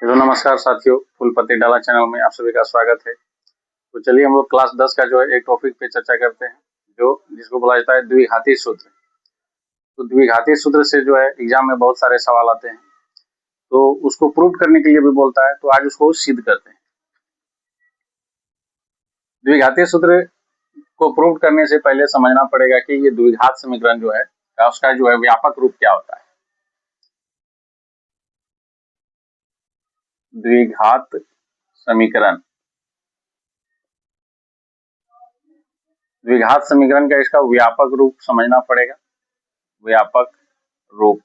Hello नमस्कार साथियों, फूलपत्ती डाला चैनल में आप सभी का स्वागत है। तो चलिए हम लोग क्लास 10 का जो है एक टॉपिक पे चर्चा करते हैं, जो जिसको बोला जाता है द्विघाती सूत्र। तो द्विघाती सूत्र से जो है एग्जाम में बहुत सारे सवाल आते हैं, तो उसको प्रूव करने के लिए भी बोलता है। तो आज उसको सिद्ध करते हैं। द्विघाती सूत्र को प्रूव करने से पहले समझना पड़ेगा कि ये द्विघात समीकरण जो है उसका जो है व्यापक रूप क्या होता है। द्विघात समीकरण, द्विघात समीकरण का इसका व्यापक रूप समझना पड़ेगा। व्यापक रूप,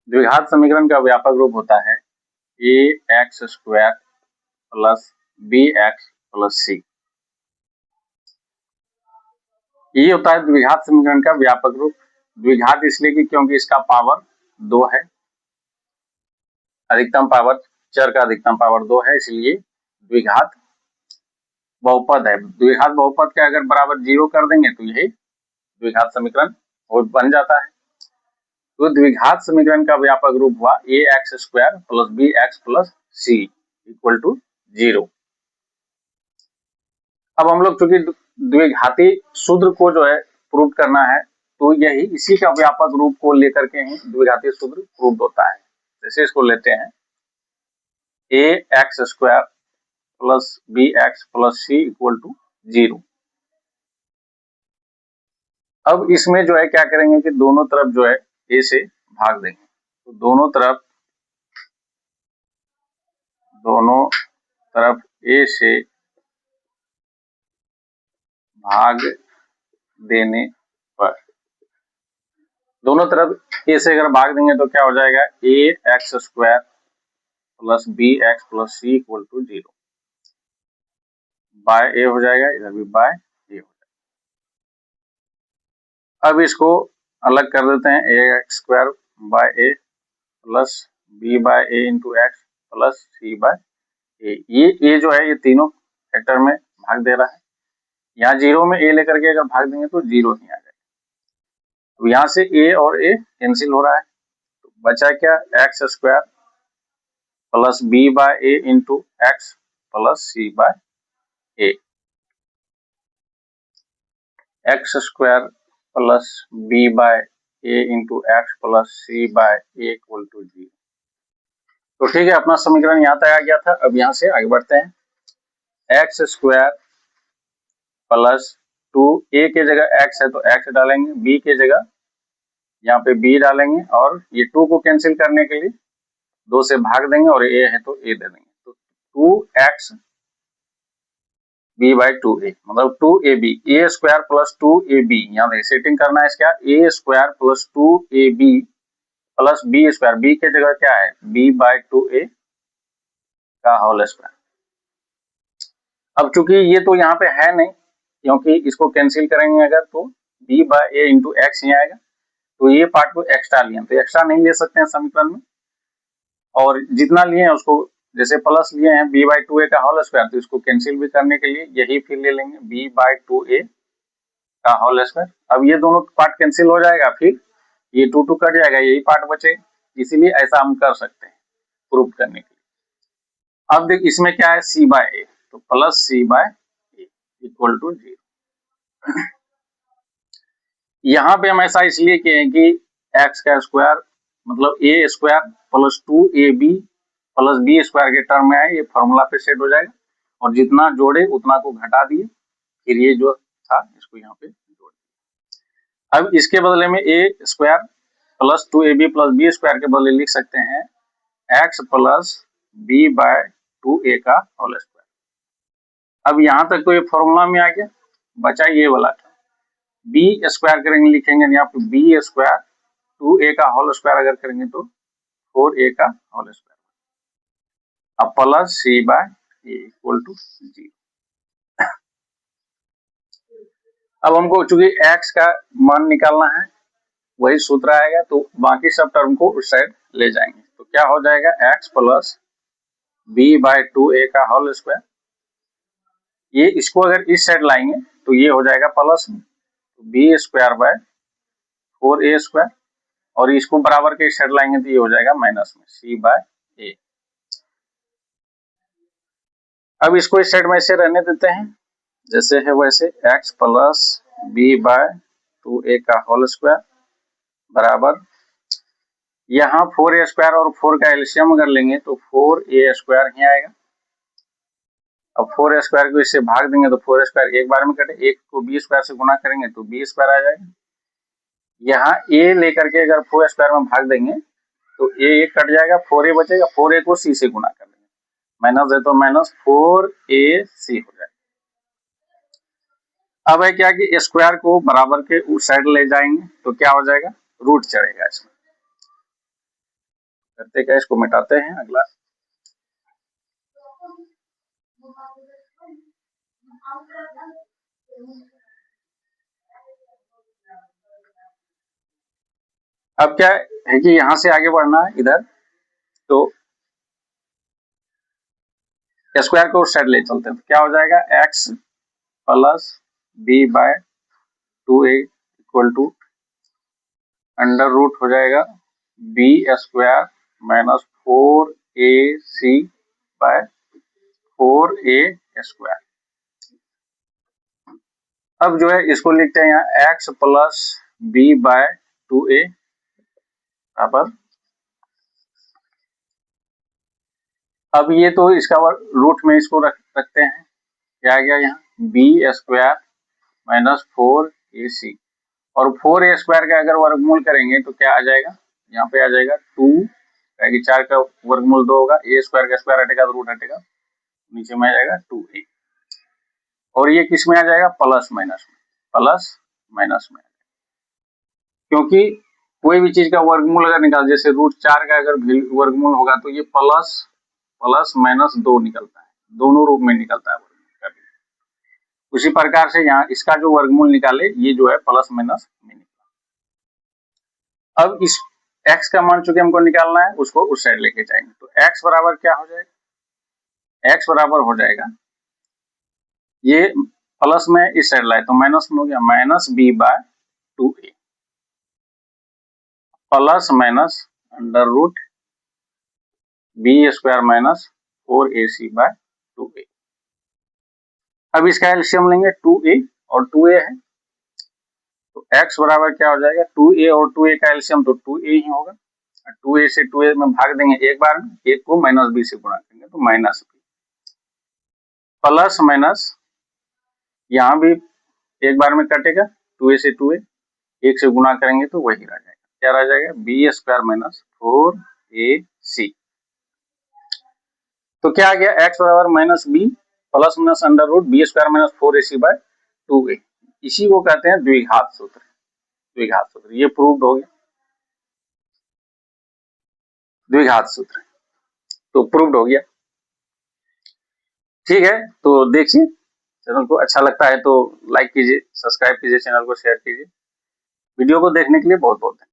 द्विघात समीकरण का व्यापक रूप होता है ax² plus bx plus c। ये होता है द्विघात समीकरण का व्यापक रूप। द्विघात इसलिए कि क्योंकि इसका पावर 2 है, अधिकतम पावर, चर का अधिकतम पावर 2 है, इसलिए द्विघात बहुपद है। द्विघात बहुपद का अगर बराबर 0 कर देंगे तो यही द्विघात समीकरण बन जाता है। तो द्विघात समीकरण का व्यापक रूप हुआ ax² plus bx plus c equal to 0। अब हम लोग चूंकि द्विघाती सूत्र को जो है प्रूव करना है, तो यही इसी का व्यापक रूप को लेकर के ही द्विघाती सूत्र प्रूव होता है। जैसे इसको लेते हैं ax² plus bx plus c equal to 0। अब इसमें जो है क्या करेंगे कि दोनों तरफ जो है a से भाग देंगे। तो दोनों तरफ a से भाग देने पर, दोनों तरफ a से अगर भाग देंगे तो क्या हो जाएगा, ax² plus bx plus c equal to 0 by a हो जाएगा, इधर भी बाय a हो जाएगा। अब इसको अलग कर देते हैं, ax² by a plus b by a into x plus c by a। ये जो है ये तीनों फैक्टर में भाग दे रहा है। यहाँ 0 में a लेकर के अगर भाग देंगे तो 0 ही आ जाएगा। तो यहाँ से a और a कैंसिल हो रहा है, तो बचा क्या, x² plus b by a into x plus c by a। x² plus b by a into x plus c by a equal to 0। तो ठीक है, अपना समीकरण यहाँ तक आ गया था। अब यहाँ से आगे बढ़ते हैं। x² प्लस 2a के जगह x है तो x डालेंगे, b के जगह यहाँ पे b डालेंगे, और ये 2 को कैंसिल करने के लिए 2 से भाग देंगे, और a है तो a दे देंगे। तो 2x b बाई 2a मतलब 2ab, a² प्लस 2ab, यहाँ पे सेटिंग करना है इसका, a² plus 2ab plus b², b के जगह क्या है, b बाई 2a का होल स्क्वायर। अब चूंकि ये तो यहाँ पे है नहीं, क्योंकि इसको कैंसिल करेंगे अगर तो b by a into x ही आएगा, तो ये पार्ट को एक्स्ट्रा लिए, तो एक्स्ट्रा नहीं ले सकते हैं समीकरण में, और जितना लिए हैं उसको, जैसे प्लस लिए हैं b बाई 2a का होल स्क्वायर, तो इसको कैंसिल भी करने के लिए यही फिर ले लेंगे, b बाई 2a का होल स्क्वायर। अब ये दोनों पार्ट कैंसिल हो जाएगा, फिर ये 2 कट जाएगा, यही पार्ट बचे, इसीलिए ऐसा हम कर सकते हैं प्रूफ करने के लिए। अब देख इसमें क्या है, c बाय a, तो plus c by a equal to 0। यहाँ पे हम ऐसा इसलिए किए हैं कि x का स्क्वायर मतलब a² plus 2ab plus b² के टर्म में आए, ये फॉर्मूला पे सेट हो जाएगा, और जितना जोड़े उतना को घटा दिए, फिर ये जो था इसको यहाँ पे जोड़ दिया। अब इसके बदले में a² plus 2ab plus b² के बदले लिख सकते हैं x plus b bye 2a का होल स्क्वायर। अब यहाँ तक तो ये फॉर्मूला में आ गया, बचा ये वाला था, b² करेंगे, लिखेंगे यहाँ पे b² 2a का होल स्क्वायर अगर करेंगे तो 4a का होल स्क्वायर, अब plus c by a equal to 0। अब हमको चूंकि x का मान निकालना है, वही सूत्र आएगा, तो बाकी सब टर्म को उस साइड ले जाएंगे, तो क्या हो जाएगा, x plus b bye 2a का होल स्क्वायर। ये इसको अगर इस साइड लाएंगे तो ये हो जाएगा प्लस b² बाय 4a², और इसको बराबर के इस साइड लाएंगे तो ये हो जाएगा माइनस में c बाय ए। अब इसको इस साइड में ऐसे रहने देते हैं जैसे है वैसे, x plus b by 2a का होल स्क्वायर बराबर, यहाँ 4a स्क्वायर और 4 का एलसीएम अगर लेंगे तो 4a स्क्वायर ही आएगा। अब 4a स्क्वायर को इससे भाग देंगे तो 4a स्क्वायर एक बार में कटे, एक को b स्क्वायर से गुना करेंगे तो b स्क्वायर आ जाएगा। यहाँ a लेकर के अगर 4 स्क्वायर में भाग देंगे तो a एक कट जाएगा, 4a बचेगा, 4a को c से गुना कर देंगे, माइनस है तो माइनस 4ac हो जाएगा। अब है क्या कि स्क्वायर को बराबर के उस साइड ले जाएंगे तो क्या हो जाएगा, रूट चढ़ेगा इसमें। करते क्या, इसको मिटाते हैं। अगला अब क्या है कि यहां से आगे बढ़ना है इधर, तो स्क्वायर को उस साइड ले चलते हैं तो क्या हो जाएगा, x plus b by 2a equal to under root हो जाएगा b square minus 4ac by 4a square. अब जो है इसको लिखते हैं यहाँ x plus b by 2a बराबर, अब ये तो इसका रूट में इसको रखते हैं, क्या आ गया यहाँ बी स्क्वायर माइनस 4ac, और 4a स्क्वायर का अगर वर्गमूल करेंगे तो क्या आ जाएगा, यहाँ पे आ जाएगा 2, 4 का वर्गमूल 2 होगा, a स्क्वायर का स्क्वायर हटेगा तो रूट हटेगा, नीचे में आ जाएगा 2a, और ये किस में आ जाएगा, प्लस माइनस में, प्लस माइनस में, क्योंकि कोई भी चीज का वर्गमूल अगर निकाल, जैसे रूट 4 का अगर वर्गमूल होगा तो ये प्लस प्लस माइनस 2 निकलता है, दोनों रूप में निकलता है वर्गमूल का। उसी प्रकार से यहाँ इसका जो वर्गमूल निकाले ये जो है प्लस माइनस में निकला। अब इस x का मान चूंकि हमको निकालना है उसको उस साइड लेके जाएंगे तो x बराबर क्या हो जाएगा, x बराबर हो जाएगा, ये प्लस में इस साइड लाए तो माइनस में हो गया, minus b by 2a plus minus under root b square minus 4ac by 2a। अब इसका एलसीएम लेंगे 2a और 2a है तो x बराबर क्या हो जाएगा, 2a और 2a का एलसीएम तो 2a ही होगा, 2a से 2a में भाग देंगे एक बार में, एक को माइनस b से गुणा करेंगे तो माइनस b, प्लस माइनस यहाँ भी एक बार में कटेगा, 2a से 2a एक से गुणा करेंगे तो वही रह जाएगा, क्या रह जाएगा, बी स्क्वायर माइनस 4ac। तो क्या आ गया, x बराबर minus b plus minus under root b square minus 4ac by 2a, इसी को कहते हैं द्विघात सूत्र। द्विघात सूत्र ये प्रूव्ड हो गया, द्विघात सूत्र तो प्रूव्ड हो गया। ठीक है, तो देखिए चैनल को अच्छा लगता है तो लाइक कीजिए, सब्सक्राइब कीजिए, चैनल को शेयर कीजिए। वीडियो को देखने के लिए बहुत बहुत धन्यवाद।